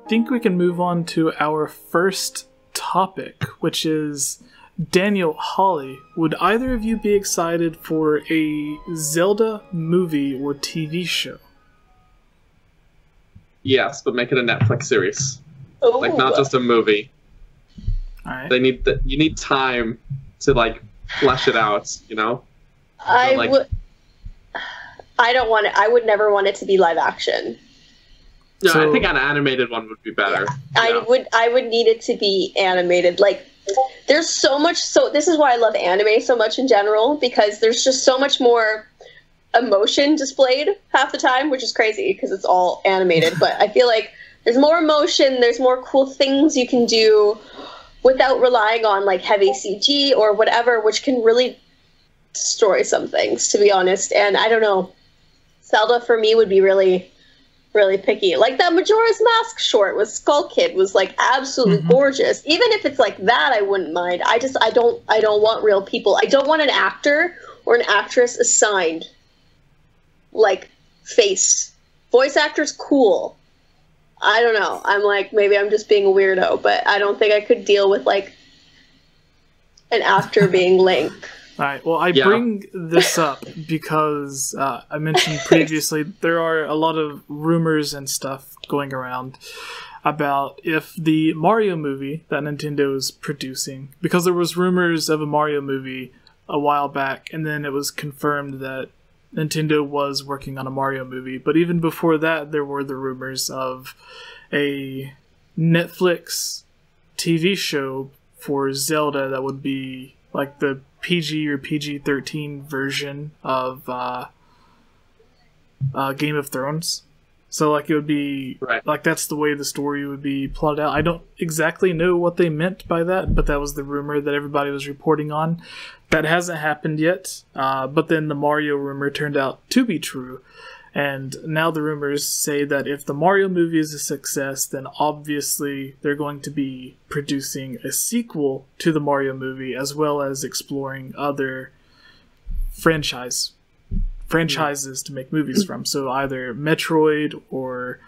think we can move on to our first topic, which is Daniel, Holly. Would either of you be excited for a Zelda movie or TV show? Yes, but make it a Netflix series. Ooh. Like, not just a movie. All right. You need time to, like, flesh it out, you know? I don't want it. I would never want it to be live action. Yeah, So- I think an animated one would be better. I would need it to be animated. Like, there's so much. So this is why I love anime so much in general, because there's just so much more emotion displayed half the time, which is crazy because it's all animated. But I feel like there's more emotion. There's more cool things you can do without relying on like heavy CG or whatever, which can really destroy some things, to be honest. And I don't know, Zelda for me would be really, really picky. Like that Majora's Mask short with Skull Kid was like absolutely gorgeous. Even if it's like that, I wouldn't mind. I don't want real people. I don't want an actor or an actress assigned like face. Voice actors, cool. I don't know. I'm like, maybe I'm just being a weirdo, but I don't think I could deal with like an actor being Link. All right. Well, I bring this up because I mentioned previously there are a lot of rumors and stuff going around about if the Mario movie that Nintendo is producing, because there was rumors of a Mario movie a while back, and then it was confirmed that Nintendo was working on a Mario movie. But even before that, there were the rumors of a Netflix TV show for Zelda that would be like the PG or PG-13 version of Game of Thrones. So like it would be like that's the way the story would be plotted out. I don't exactly know what they meant by that, but that was the rumor that everybody was reporting on. That hasn't happened yet, but then the Mario rumor turned out to be true. And now the rumors say that if the Mario movie is a success, then obviously they're going to be producing a sequel to the Mario movie, as well as exploring other franchises to make movies from. So either Metroid or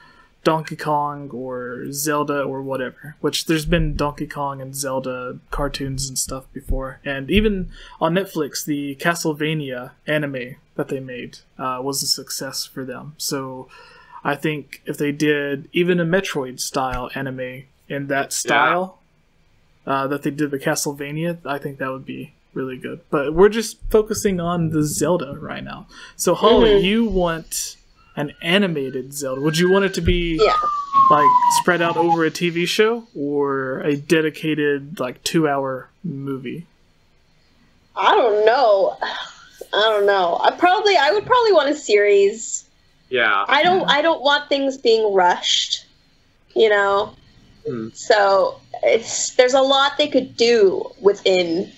Donkey Kong or Zelda or whatever. Which there's been Donkey Kong and Zelda cartoons and stuff before. And even on Netflix, the Castlevania anime that they made was a success for them. So I think if they did even a Metroid style anime in that style that they did the Castlevania, I think that would be really good. But we're just focusing on the Zelda right now. So Holly, you want an animated Zelda. Would you want it to be like spread out over a TV show or a dedicated like 2-hour movie? I don't know. I would probably want a series. Yeah. I don't want things being rushed, you know. So there's a lot they could do within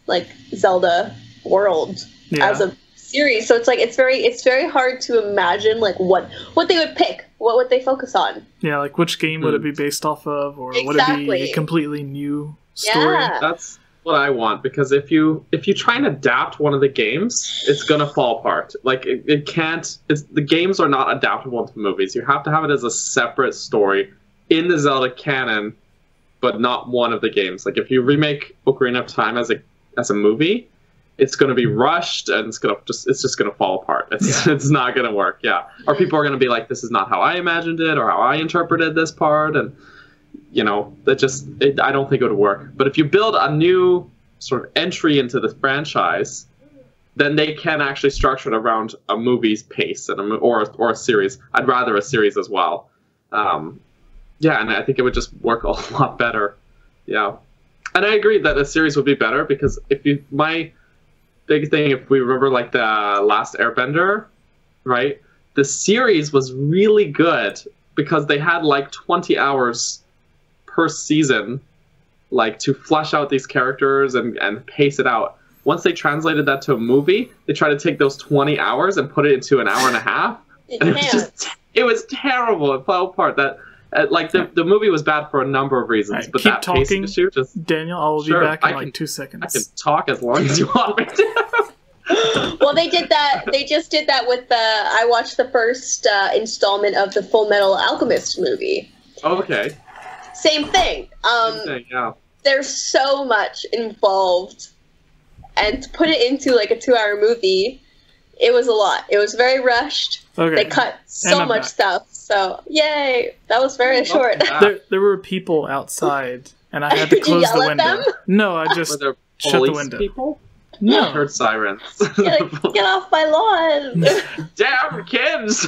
like Zelda world as a series. So it's like it's very hard to imagine like what they would pick, what would they focus on. Yeah, like which game would it be based off of, or would it be a completely new story? Yeah. That's what I want, because if you try and adapt one of the games, it's gonna fall apart. Like it can't. The games are not adaptable into movies. You have to have it as a separate story in the Zelda canon, but not one of the games. Like if you remake Ocarina of Time as a movie, it's going to be rushed and it's just going to fall apart. It's not going to work. Yeah. Or people are going to be like, this is not how I imagined it or how I interpreted this part. And, you know, I don't think it would work. But if you build a new sort of entry into the franchise, then they can actually structure it around a movie's pace or a series. I'd rather a series as well. Yeah, and I think it would just work a lot better. Yeah. And I agree that a series would be better, because my big thing, if we remember like the Last Airbender, right? The series was really good because they had like 20 hours per season, like to flesh out these characters and pace it out. Once they translated that to a movie, they tried to take those 20 hours and put it into an hour and a half. And it was terrible. It fell apart. Like the movie was bad for a number of reasons, but keep that talking, pacing issue just... Daniel, I'll be back in like 2 seconds. I can talk as long as you want me to. Well, they did that. They just did that with I watched the first installment of the Full Metal Alchemist movie, Okay. Same thing. Same thing, yeah. There's so much involved, and to put it into like a 2-hour movie, it was a lot. It was very rushed. Okay. They cut so much stuff. So yay, that was very short. There were people outside, and I had to close the window. Them? No, I just shut the window. People? No, I heard sirens. Get off my lawn! Damn kids!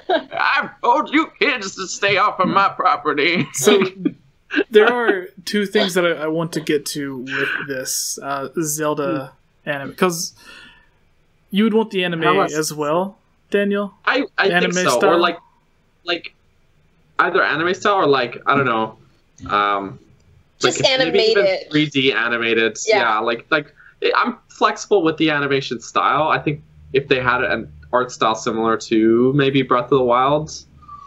I've told you kids to stay off of my property. So there are two things that I want to get to with this Zelda anime, because you would want the anime as well, Daniel. I think so, style? Or like either anime style or like I don't know, just like animated, 3D animated. Yeah, like I'm flexible with the animation style. I think if they had an art style similar to maybe Breath of the Wild,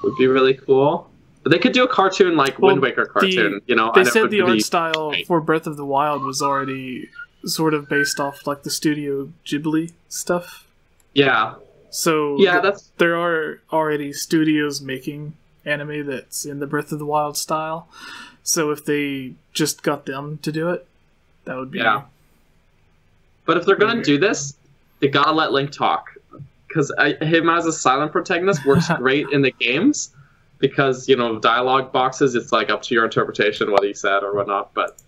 would be really cool. But they could do a cartoon like Wind Waker cartoon, you know. They said the art style for Breath of the Wild was already sort of based off like the Studio Ghibli stuff. Yeah. So yeah, there are already studios making anime that's in the Breath of the Wild style. So if they just got them to do it, that would be... Yeah. But if they're going to do this, they gotta let Link talk. Because him as a silent protagonist works great in the games. Because, you know, dialogue boxes, it's like up to your interpretation what he said or whatnot. But,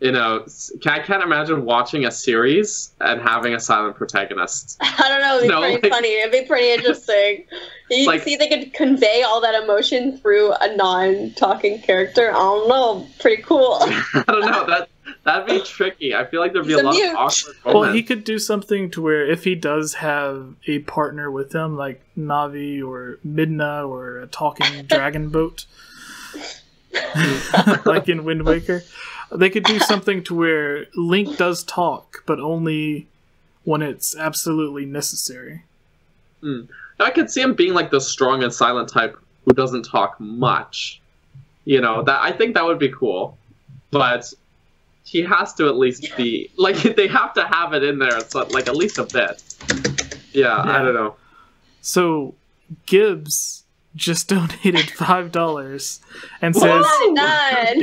you know, I can't imagine watching a series and having a silent protagonist. I don't know, it'd be pretty funny. It'd be pretty interesting. You see they could convey all that emotion through a non-talking character. I don't know, pretty cool. I don't know, that'd be tricky. I feel like there'd be a lot of awkward moments. Well, he could do something to where if he does have a partner with him, like Navi or Midna or a talking dragon boat, like in Wind Waker, they could do something to where Link does talk, but only when it's absolutely necessary. I could see him being like the strong and silent type who doesn't talk much. You know, I think that would be cool. But he has to at least be like they have to have it in there, so like at least a bit. Yeah, I don't know. So Gibbs just donated $5 and says,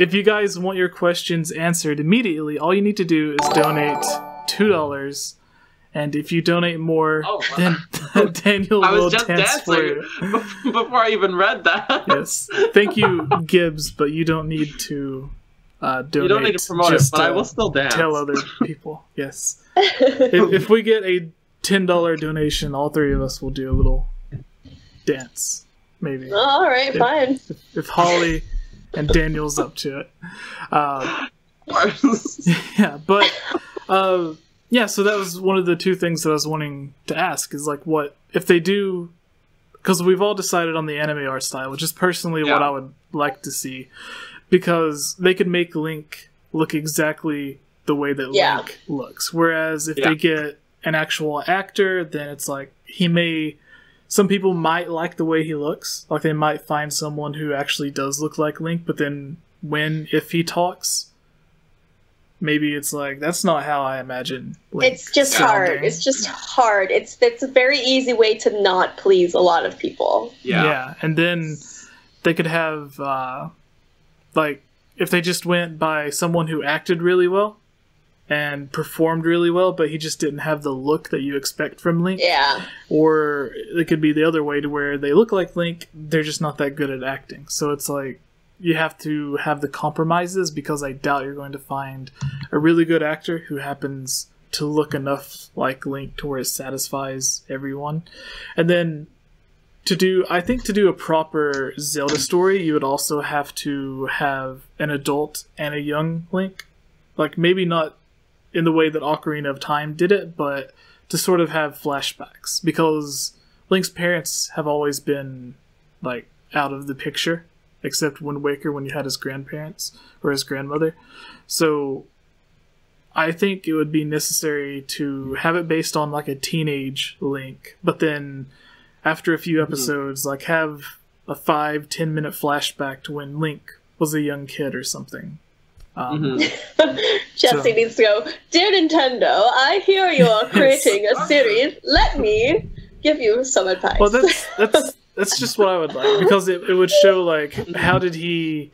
if you guys want your questions answered immediately, all you need to do is donate $2. And if you donate more, then Daniel will dance for you. Before I even read that. Yes. Thank you, Gibbs, but you don't need to donate. You don't need to promote it, but I will still dance. Tell other people. Yes. if we get a $10 donation, all three of us will do a little dance. Maybe. All right, fine. If Holly and Daniel's up to it. Yeah, but... yeah, so that was one of the two things that I was wanting to ask, is like what, if they do, because we've all decided on the anime art style, which is personally what I would like to see, because they could make Link look exactly the way that Link looks. Whereas if they get an actual actor, then it's like, some people might like the way he looks, like they might find someone who actually does look like Link, but then if he talks, maybe it's like, that's not how I imagine Link It's just hard. It's just hard. It's a very easy way to not please a lot of people. Yeah. And then they could have, like, if they just went by someone who acted really well and performed really well, but he just didn't have the look that you expect from Link. Yeah. Or it could be the other way, to where they look like Link, they're just not that good at acting. So it's like, you have to have the compromises, because I doubt you're going to find a really good actor who happens to look enough like Link to where it satisfies everyone. And then to do a proper Zelda story, you would also have to have an adult and a young Link. Like, maybe not in the way that Ocarina of Time did it, but to sort of have flashbacks, because Link's parents have always been, like, out of the picture. Except Wind Waker, when you had his grandparents or his grandmother. So I think it would be necessary to have it based on like a teenage Link, but then after a few episodes, like have a 5-10 minute flashback to when Link was a young kid or something. Jesse needs to go, "Dear Nintendo, I hear you are creating a series. Let me give you some advice." Well, that's that's just what I would like, because it would show like how did he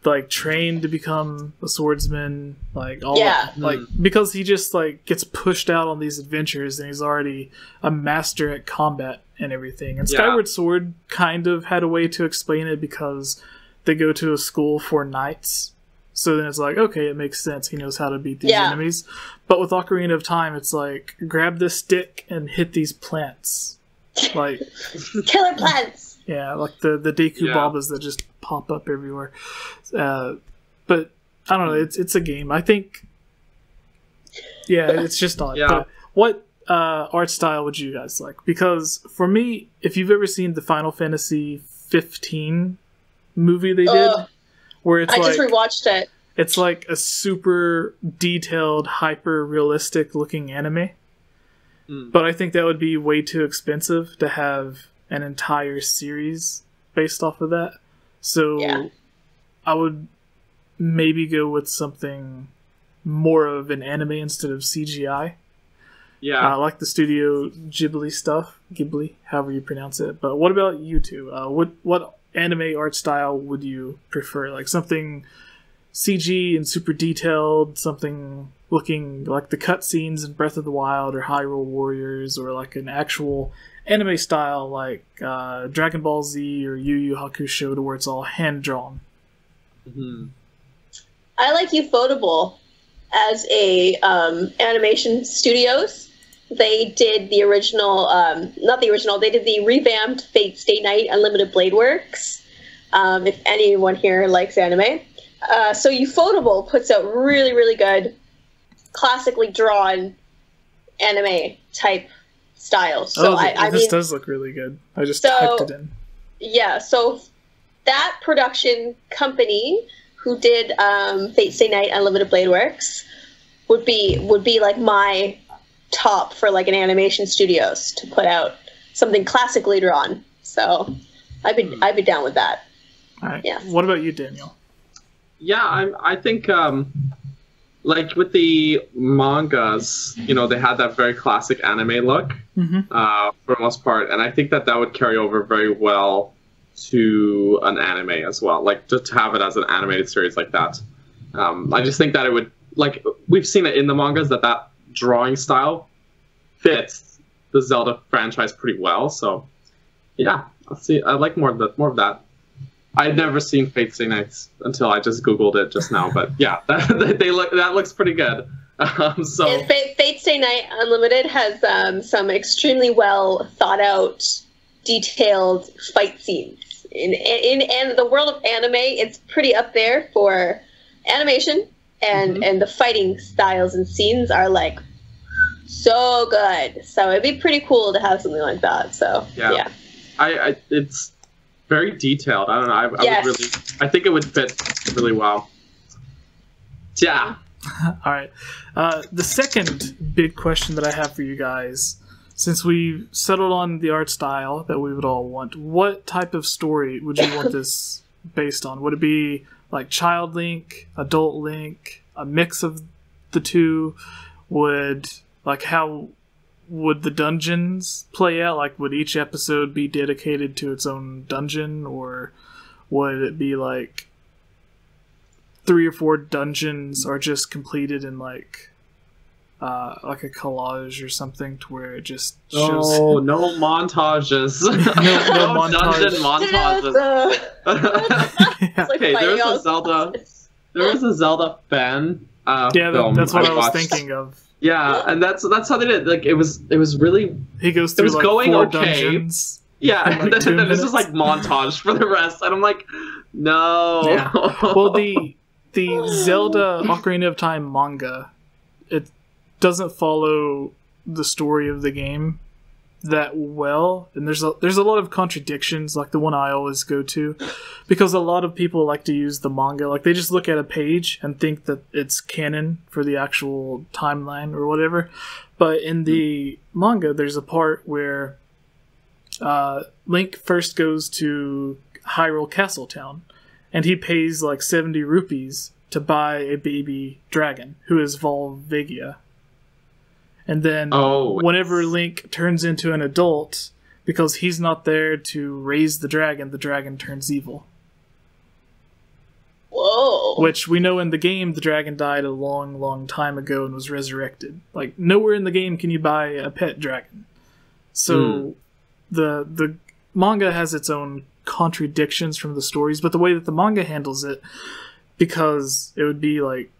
like train to become a swordsman, like all that, like because he just like gets pushed out on these adventures and he's already a master at combat and everything. And Skyward Sword kind of had a way to explain it because they go to a school for knights. So then it's like, okay, it makes sense. He knows how to beat these enemies. But with Ocarina of Time, it's like, grab this stick and hit these plants. Like killer plants. Yeah, like the Deku Babas that just pop up everywhere. But I don't know, it's a game. I think it's just odd. Yeah. But what art style would you guys like? Because for me, if you've ever seen the Final Fantasy 15 movie they did, where it's I just rewatched it. It's like a super detailed, hyper realistic looking anime. But I think that would be way too expensive to have an entire series based off of that. So I would maybe go with something more of an anime instead of CGI. Yeah. I like the Studio Ghibli stuff. Ghibli, however you pronounce it. But what about you two? What anime art style would you prefer? Like something CG and super detailed, something looking like the cutscenes in Breath of the Wild or Hyrule Warriors, or like an actual anime style like Dragon Ball Z or Yu Yu Hakusho, to where it's all hand-drawn. I like Ufotable as a animation studios. They did the original, not the original, they did the revamped Fate Stay Night Unlimited Blade Works, if anyone here likes anime. So Ufotable puts out really, really good, classically drawn anime type styles. So this does look really good. I just typed it in. Yeah, so that production company who did Fate Stay Night Unlimited Blade Works would be like my top for like an animation studios to put out something classically drawn. So I'd be down with that. All right. Yeah. What about you, Daniel? Yeah, I think like with the mangas, you know, they had that very classic anime look for the most part, and I think that would carry over very well to an anime as well. Like to have it as an animated series like that. I just think that it would, like, we've seen it in the mangas that drawing style fits the Zelda franchise pretty well. So yeah, I like more of that. I'd never seen Fate Stay Nights until I just Googled it just now, but yeah, that looks pretty good. So Fate Stay Night Unlimited has some extremely well thought out, detailed fight scenes. In the world of anime, it's pretty up there for animation, and the fighting styles and scenes are like so good. So it'd be pretty cool to have something like that. So yeah. It's very detailed. I don't know. I think it would fit really well. Yeah. All right. The second big question that I have for you guys, since we settled on the art style that we would all want, what type of story would you want this based on? Would it be like Child Link, Adult Link, a mix of the two? How would the dungeons play out? Like, would each episode be dedicated to its own dungeon, or would it be like 3 or 4 dungeons are just completed in like a collage or something, to where it just shows... No montages. no dungeon montages. Okay, there was a Zelda fan film that's what I was thinking of. Yeah, and that's how they did. Like it was really. He goes through like 4 dungeons. Yeah, and then it's just like montage for the rest, and I'm like, no. Yeah. Well, the Zelda Ocarina of Time manga, it doesn't follow the story of the game that well, and there's a lot of contradictions, like the one I always go to, because a lot of people like to use the manga, like they just look at a page and think that it's canon for the actual timeline or whatever. But in the manga, there's a part where Link first goes to Hyrule Castle Town, and he pays like 70 rupees to buy a baby dragon who is Volvigia. And then whenever Link turns into an adult, because he's not there to raise the dragon turns evil. Whoa. Which we know in the game, the dragon died a long, long time ago and was resurrected. Like, nowhere in the game can you buy a pet dragon. So, the manga has its own contradictions from the stories, but the way that the manga handles it, because it would be like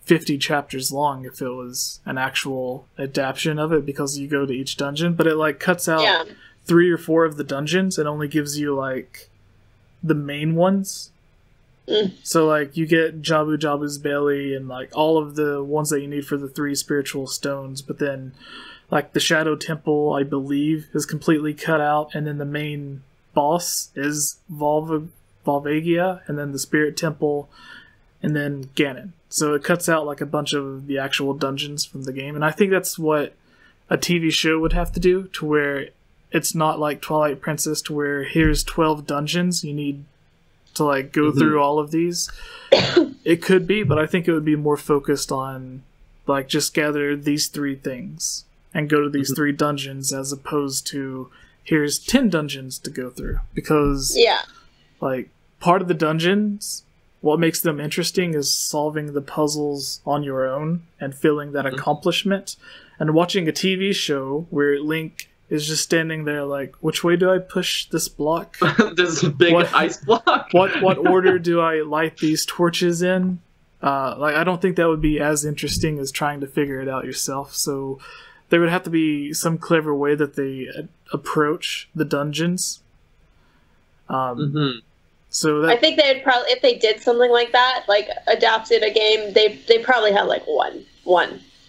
50 chapters long if it was an actual adaptation of it, because you go to each dungeon, but it like cuts out 3 or 4 of the dungeons and only gives you like the main ones. So like you get Jabu Jabu's belly and like all of the ones that you need for the 3 spiritual stones, but then like the Shadow Temple, I believe, is completely cut out, and then the main boss is Volvagia, and then the Spirit Temple, and then Ganon. So it cuts out like a bunch of the actual dungeons from the game, and I think that's what a TV show would have to do, to where it's not like Twilight Princess, to where here's 12 dungeons, you need to like go through all of these. It could be, but I think it would be more focused on like just gather these 3 things and go to these 3 dungeons, as opposed to here's 10 dungeons to go through. Because like part of the dungeons, what makes them interesting is solving the puzzles on your own and feeling that accomplishment. And watching a TV show where Link is just standing there like, which way do I push this block? This big ice block? What order do I light these torches in? Like, I don't think that would be as interesting as trying to figure it out yourself. So there would have to be some clever way that they approach the dungeons. So that, I think they'd probably, if they did something like that, like adapted a game, they probably have like one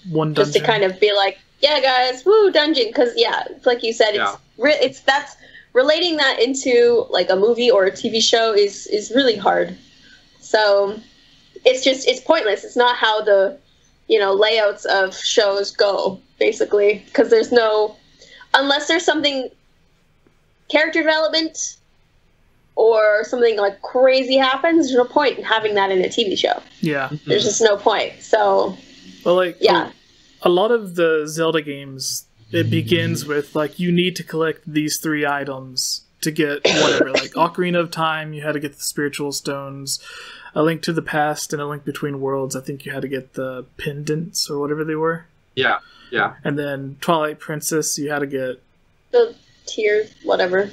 dungeon, just to kind of be like, yeah, guys, woo, dungeon. Because it's like you said, it's that's relating that into like a movie or a TV show is really hard. So it's pointless. It's not how the layouts of shows go, basically, because there's no, unless there's something character development or something like crazy happens, there's no point in having that in a TV show. Yeah, there's just no point. So, well, like a lot of the Zelda games, it begins with like you need to collect these 3 items to get whatever. Like Ocarina of Time, you had to get the spiritual stones. A Link to the Past and A Link Between Worlds, I think you had to get the pendants or whatever they were. Yeah. And then Twilight Princess, you had to get the tears, whatever.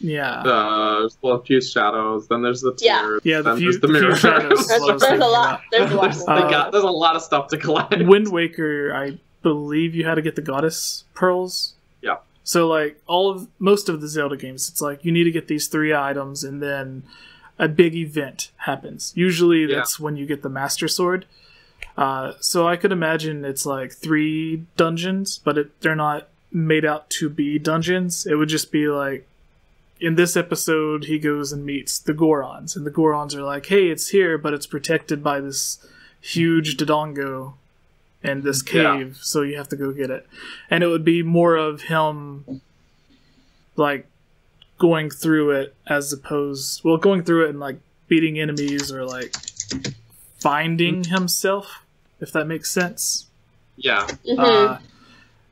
Yeah. There's a few shadows, then there's the tears. Yeah, the few shadows. There's a lot. There's a lot of stuff to collect. Wind Waker, I believe you had to get the Goddess Pearls. Yeah. So like most of the Zelda games, it's like you need to get these 3 items, and then a big event happens. Usually that's when you get the Master Sword. So I could imagine it's like 3 dungeons, but they're not made out to be dungeons. It would just be like, in this episode, he goes and meets the Gorons, and the Gorons are like, hey, it's here, but it's protected by this huge Dodongo and this cave, so you have to go get it. And it would be more of him, like, going through it as opposed... Well, going through it and, like, beating enemies or, like, finding himself, if that makes sense. Yeah.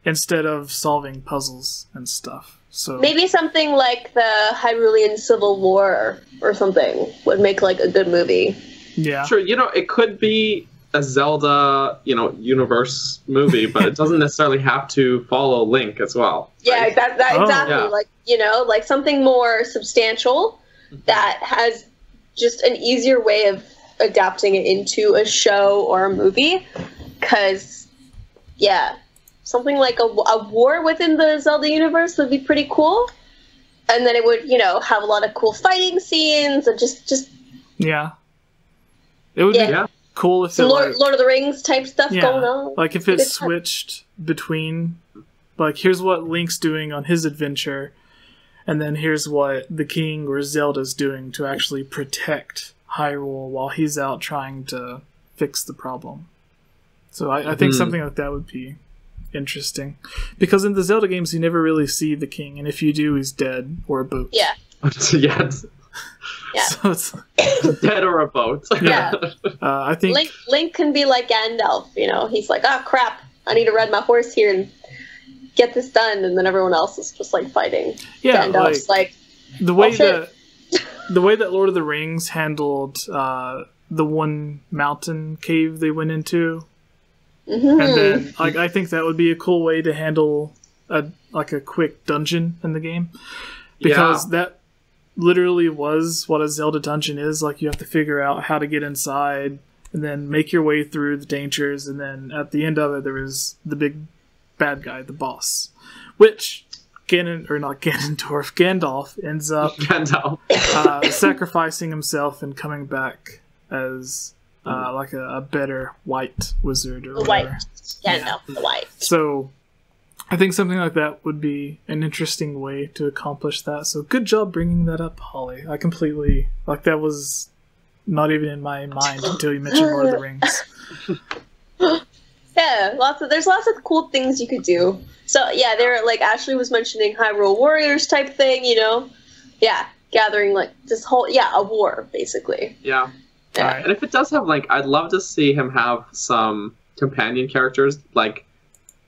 Instead of solving puzzles and stuff. So maybe something like the Hyrulean Civil War or something would make like a good movie. Yeah. Sure, it could be a Zelda, universe movie, but it doesn't necessarily have to follow Link as well. Right? Yeah, exactly. Yeah. Like, like something more substantial that has just an easier way of adapting it into a show or a movie. Because, something like a war within the Zelda universe would be pretty cool. And then it would, have a lot of cool fighting scenes and just yeah. It would be cool if some Lord of the Rings type stuff going on. Like if it switched between, like, here's what Link's doing on his adventure, and then here's what the King or Zelda's doing to actually protect Hyrule while he's out trying to fix the problem. So I think something like that would be interesting, because in the Zelda games you never really see the king, and if you do, he's dead or a boat. Yeah. So it's dead or a boat. I think Link can be like Gandalf. He's like, oh crap, I need to ride my horse here and get this done, and then everyone else is just like fighting. Yeah, Gandalf's like the way that Lord of the Rings handled the one mountain cave they went into, and then like I think that would be a cool way to handle a quick dungeon in the game, because that literally was what a Zelda dungeon is. Like, you have to figure out how to get inside and then make your way through the dangers, and then at the end of it there was the big bad guy, the boss, which Gandalf ends up sacrificing himself and coming back as like a better white wizard or whatever. Gandalf the White. So I think something like that would be an interesting way to accomplish that. So good job bringing that up, Holly. I completely, like, that was not even in my mind until you mentioned Lord of the Rings. Yeah, there's lots of cool things you could do. So yeah, there, like Ashley was mentioning, Hyrule Warriors type thing, you know? Yeah, gathering like this whole, a war basically. Yeah. Right. And if it does have, like, I'd love to see him have some companion characters, like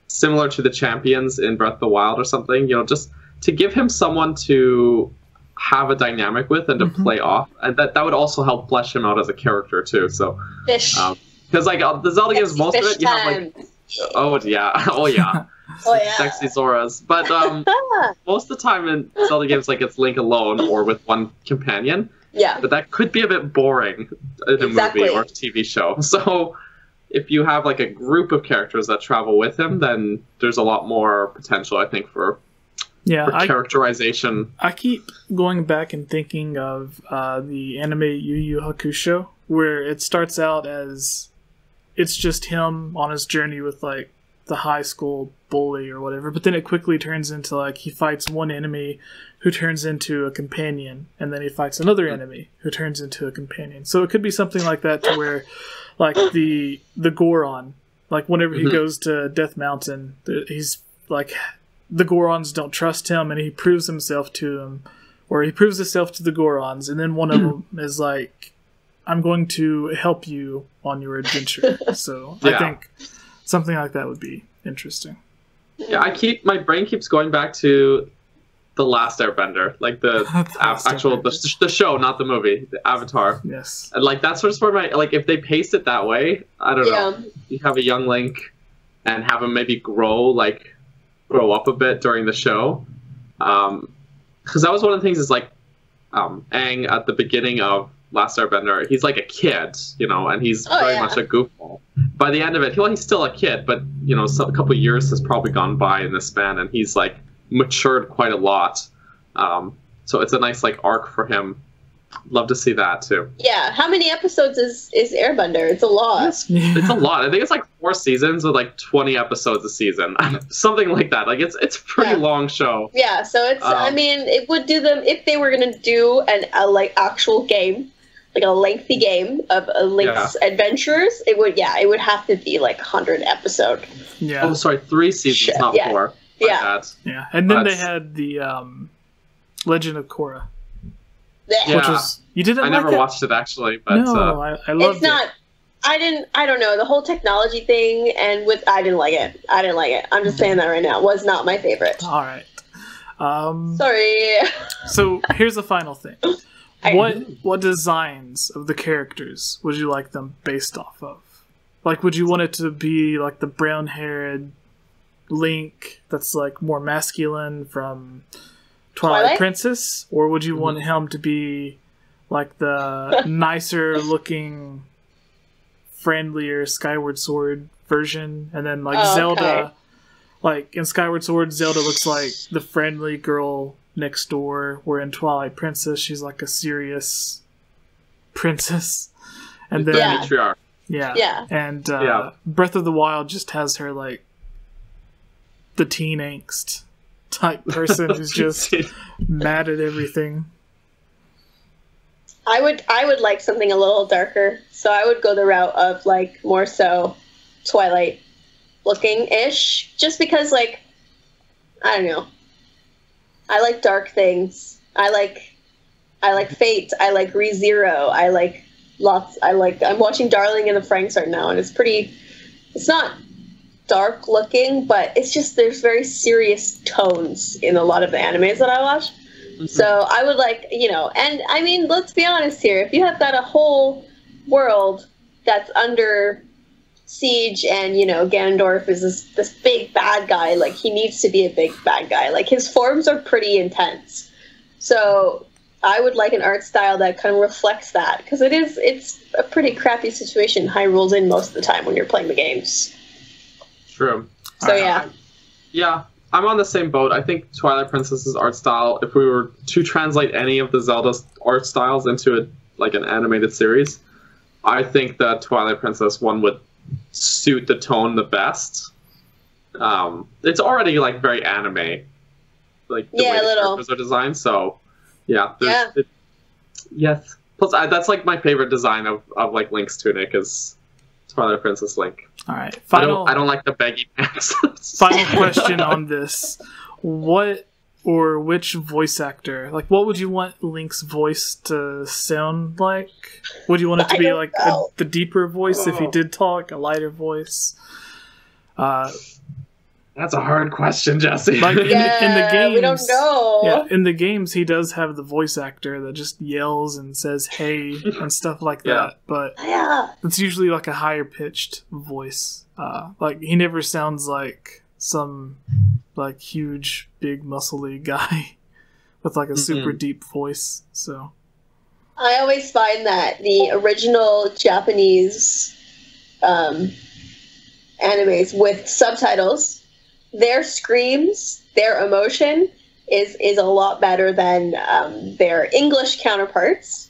similar to the champions in Breath of the Wild or something, you know, just to give him someone to have a dynamic with and to play off, and that would also help flesh him out as a character too. So fish, because like the Zelda games, most of it you have like, oh yeah, sexy Zoras, but most of the time in Zelda games, like, it's Link alone or with one companion. Yeah, but that could be a bit boring in a movie or a TV show. So if you have like a group of characters that travel with him, then there's a lot more potential, I think, for characterization. I keep going back and thinking of the anime Yu Yu Hakusho, where it starts out as it's just him on his journey with like the high school bully or whatever, but then it quickly turns into like he fights one enemy who turns into a companion, and then he fights another enemy who turns into a companion. So it could be something like that, to where like the Goron, like whenever he goes to Death Mountain, he's like, the Gorons don't trust him, and he proves himself to them, or he proves himself to the Gorons, and then one of them is like, I'm going to help you on your adventure. So I think something like that would be interesting. Yeah, my brain keeps going back to The Last Airbender, like the show, not the movie, the Avatar. Yes. And like that's sort of my, like, if they paced it that way, I don't know. You have a young Link and have him maybe grow up a bit during the show. Because that was one of the things, is like Aang at the beginning of Last Airbender, he's like a kid, you know, and he's very much a goofball. By the end of it, he's still a kid, but, you know, a couple of years has probably gone by in this span, and he's like matured quite a lot. So it's a nice like arc for him. Love to see that too. Yeah, how many episodes is Airbender? It's a lot. It's a lot. I think it's like 4 seasons with like 20 episodes a season, something like that. Like it's a pretty long show. Yeah, so it's. I mean, it would do them if they were gonna do a like actual game, like a lengthy game of Link's adventures. It would have to be like 100 episode. Yeah. Oh, sorry, 3 seasons, not 4. Yeah. Yeah, and then they had the Legend of Korra. Yeah. Which was, you didn't. I never watched it actually, but no, I loved it's not. it. I don't know, the whole technology thing, and I didn't like it. I'm just saying that right now. It was not my favorite. All right. Sorry. So here's the final thing. What designs of the characters would you like them based off of? Like, would you want it to be like the brown-haired Link that's like more masculine from Twilight Princess, or would you want him to be like the nicer looking, friendlier Skyward Sword version, and then like Zelda, like in Skyward Sword, Zelda looks like the friendly girl next door, where in Twilight Princess she's like a serious princess, and then matriarch. And Breath of the Wild just has her like the teen angst type person who's just mad at everything. I would like something a little darker, so I would go the route of like more so Twilight looking ish, just because like I don't know, I like dark things. I like Fate. I like ReZero. I like I'm watching Darling in the Franxx right now, and it's not dark looking, but it's just there's very serious tones in a lot of the animes that I watch. Mm-hmm. So I would like, you know, and I mean, let's be honest here. If you have got a whole world that's under siege and, you know, Ganondorf is this big bad guy, like, he needs to be a big bad guy. Like, his forms are pretty intense. So I would like an art style that kind of reflects that, because it's a pretty crappy situation Hyrule's in most of the time when you're playing the games. True. So yeah. Yeah, I'm on the same boat. I think Twilight Princess's art style, if we were to translate any of the Zelda art styles into like an animated series, I think the Twilight Princess one would suit the tone the best. It's already like very anime, like the way the characters are designed. So yeah. Yes. Plus, that's like my favorite design of like Link's tunic is Twilight Princess Link. All right. I don't like the baggy pants. Final question on this: what or which voice actor? Like, what would you want Link's voice to sound like? Would you want it to be like the deeper voice if he did talk, a lighter voice? That's a hard question, Jesse. Like in the games, we don't know. Yeah, in the games, he does have the voice actor that just yells and says "hey" and stuff like that. But it's usually like a higher pitched voice. Like, he never sounds like some like huge, big, muscly guy with like a super deep voice. So I always find that the original Japanese animes with subtitles, their screams, their emotion is a lot better than their English counterparts.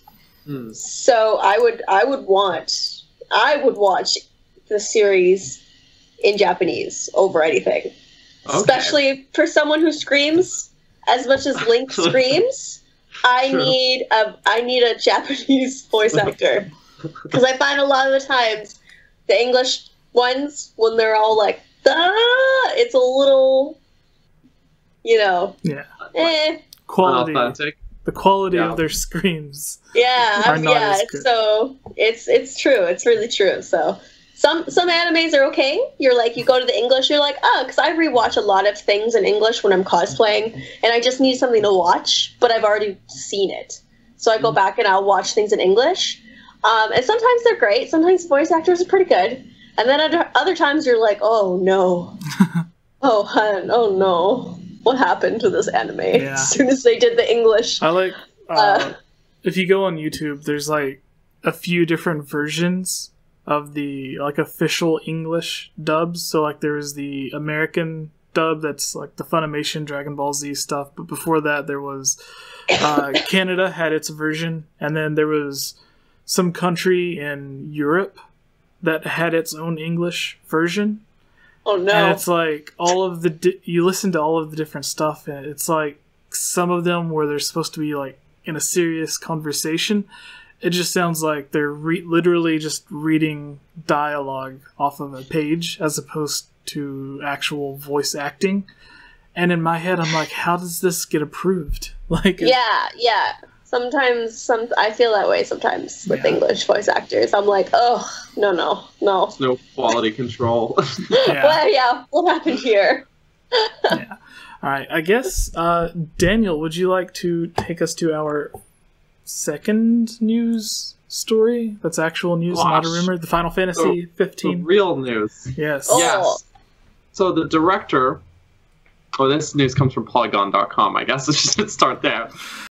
So I would watch the series in Japanese over anything. Okay. Especially for someone who screams as much as Link screams. I need a Japanese voice actor, because I find a lot of the times the English ones, when they're all like, it's a little, you know, quality. Authentic. The quality of their screams. Yeah, so it's true. It's really true. So some animes are okay. You're like, you go to the English, you're like, because I rewatch a lot of things in English when I'm cosplaying, and I just need something to watch, but I've already seen it. So I go back and I'll watch things in English. And sometimes they're great. Sometimes voice actors are pretty good. And then other times you're like, oh no. Oh, hun, oh no. What happened to this anime? Yeah. As soon as they did the English. I like, if you go on YouTube, there's like a few different versions of the like official English dubs. So like there's the American dub that's like the Funimation Dragon Ball Z stuff. But before that, there was Canada had its version. And then there was some country in Europe that had its own English version. Oh no! And it's like all of the you listen to all of the different stuff, and it's like some of them where they're supposed to be like in a serious conversation, it just sounds like they're literally just reading dialogue off of a page as opposed to actual voice acting. And in my head, I'm like, how does this get approved? Like, yeah. Sometimes I feel that way sometimes with English voice actors. I'm like, oh, no. There's no quality control. Well, what happened here? Yeah. All right. I guess, Daniel, would you like to take us to our second news story? That's actual news, not a rumor. The Final Fantasy 15. The real news. Yes. Oh. Yes. So the director... Oh, this news comes from Polygon.com. I guess I should start there.